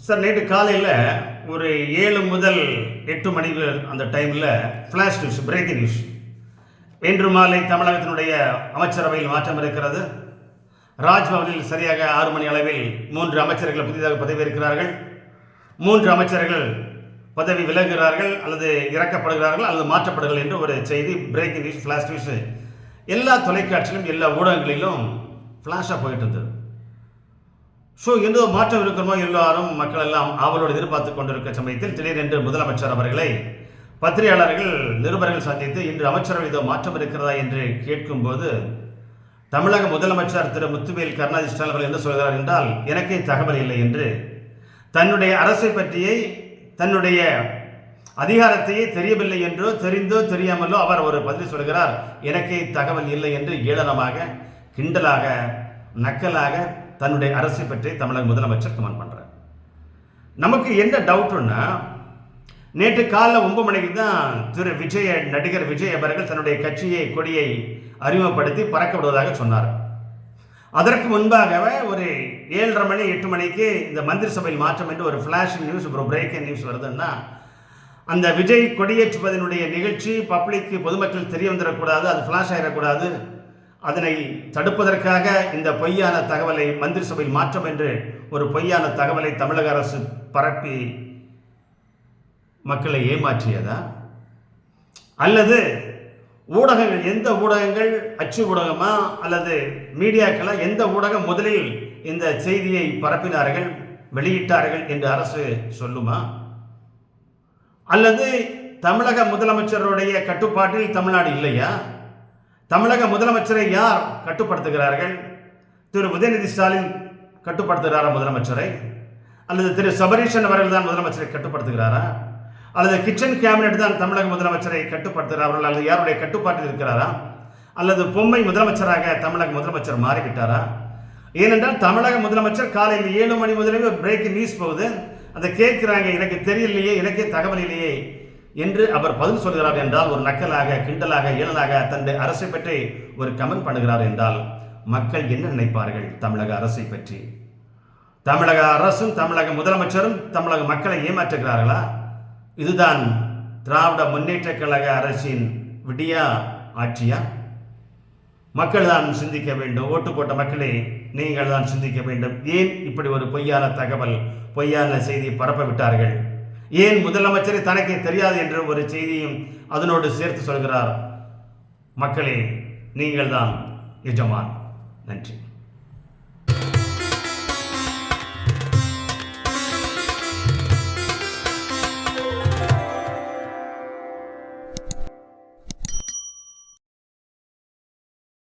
Sir நேற்று காலையில் ஒரு 7 முதல் 8 மணி அந்த டைமில் ஃப்ளாஷ் நியூஸ், பிரேக்கிங் நியூஸ். இன்று மாலை தமிழகத்தினுடைய அமைச்சரவையில் மாற்றம் இருக்கிறது. ராஜ்பவனில் சரியாக 6 மணி அளவில் 3 அமைச்சர்கள் புதிதாக பதவியேற்கிறார்கள். 3 அமைச்சர்கள் பதவி விலகுகிறார்கள் அல்லது இறக்கப்படுகிறார்கள் அல்லது மாற்றப்படுகிறார்கள் என்று ஒரு செய்தி, பிரேக்கிங் நியூஸ், ஃப்ளாஷ் நியூஸ் எல்லா தொலைக்காட்சியிலும் எல்லா ஊடகங்களிலும் ஃப்ளாஷாக போயிட்டு இருந்தது. ஸோ எந்த மாற்றம் இருக்கிறமோ எல்லாரும் மக்கள் எல்லாம் அவளோடு எதிர்பார்த்து கொண்டிருக்க சமயத்தில் திடீரென்று முதலமைச்சர் அவர்களை பத்திரிகையாளர்கள், நிருபர்கள் சந்தித்து இன்று அமைச்சரவை ஏதோ மாற்றம் இருக்கிறதா என்று கேட்கும்போது தமிழக முதலமைச்சர் திரு முத்துவேல் கருணாநிதி ஸ்டாலின் அவர்கள் என்ன சொல்கிறார் என்றால், எனக்கே தகவல் இல்லை என்று தன்னுடைய அரசை பற்றியை, தன்னுடைய அதிகாரத்தையே தெரியவில்லை என்றோ தெரிந்தோ தெரியாமலோ அவர் ஒரு பதில் சொல்கிறார். எனக்கே தகவல் இல்லை என்று ஏளனமாக, கிண்டலாக, நக்கலாக தன்னுடைய அரசை பற்றி தமிழக முதலமைச்சர் கமெண்ட் பண்ணுறார். நமக்கு என்ன டவுட்டுன்னா, நேற்று காலைல 9 மணிக்கு தான் நடிகர் விஜய் அவர்கள் தன்னுடைய கட்சியை, கொடியை அறிமுகப்படுத்தி பறக்க விடுவதாக சொன்னார். அதற்கு முன்பாகவே ஒரு 7:30 மணி 8 மணிக்கு இந்த மந்திரி சபையில் மாற்றம் என்று ஒரு ஃப்ளாஷ் நியூஸ், ஒரு பிரேக்கிங் நியூஸ் வருதுன்னா, அந்த விஜய் கொடியேற்றுவதனுடைய நிகழ்ச்சி பப்ளிக்கு, பொதுமக்கள் தெரிய வந்துடக்கூடாது, அது ஃப்ளாஷ் ஆகிடக்கூடாது, அதனை தடுப்பதற்காக இந்த பொய்யான தகவலை, மந்திரி சபையில் மாற்றம் என்று ஒரு பொய்யான தகவலை தமிழக அரசு பரப்பி மக்களை ஏமாற்றியதா? அல்லது ஊடகங்கள், எந்த ஊடகங்கள், அச்சு ஊடகமா அல்லது மீடியாக்களா, எந்த ஊடகம் முதலில் இந்த செய்தியை பரப்பினார்கள், வெளியிட்டார்கள் என்று அரசு சொல்லுமா? அல்லது தமிழக முதலமைச்சருடைய கட்டுப்பாட்டில் தமிழ்நாடு இல்லையா? தமிழக முதலமைச்சரை யார் கட்டுப்படுத்துகிறார்கள்? திரு உதயநிதி ஸ்டாலின் கட்டுப்படுத்துகிறாரா முதலமைச்சரை? அல்லது திரு சபரீஷன் அவர்கள் தான் முதலமைச்சரை கட்டுப்படுத்துகிறாரா? அல்லது கிச்சன் கேபினெட் தான் தமிழக முதலமைச்சரை கட்டுப்படுத்துகிறார்கள்? அல்லது யாருடைய கட்டுப்பாட்டில் இருக்கிறாரா? அல்லது பொம்மை முதலமைச்சராக தமிழக முதலமைச்சர் மாறிவிட்டாரா? ஏனென்றால் தமிழக முதலமைச்சர் காலையில் 7 மணி முதலே பிரேக்கிங் நியூஸ் போகுது, அதை கேட்கிறாங்க, எனக்கு தெரியலையே, எனக்கே தகவல் இல்லையே என்று அவர் பதில் சொல்கிறார் என்றால், ஒரு நக்கலாக, கிண்டலாக, ஏளனாக தன்னுடைய அரசை பற்றி ஒரு கமெண்ட் பண்ணுகிறார் என்றால், மக்கள் என்ன நினைப்பார்கள் தமிழக அரசை பற்றி? தமிழக அரசும் தமிழக முதலமைச்சரும் தமிழக மக்களை ஏமாற்றுகிறார்களா? இதுதான் திராவிட முன்னேற்ற கழக அரசின் விடியா ஆட்சியா? மக்கள் தான் சிந்திக்க வேண்டும். ஓட்டு போட்ட மக்களே, நீங்கள் தான் சிந்திக்க வேண்டும். ஏன் இப்படி ஒரு பொய்யான தகவல், பொய்யான செய்தியை பரப்ப விட்டார்கள்? ஏன் முதலமைச்சரை தனக்கே தெரியாது என்ற ஒரு செய்தியும் அதனோடு சேர்த்து சொல்கிறார்? மக்களே, நீங்கள் தான் எஜமான். நன்றி.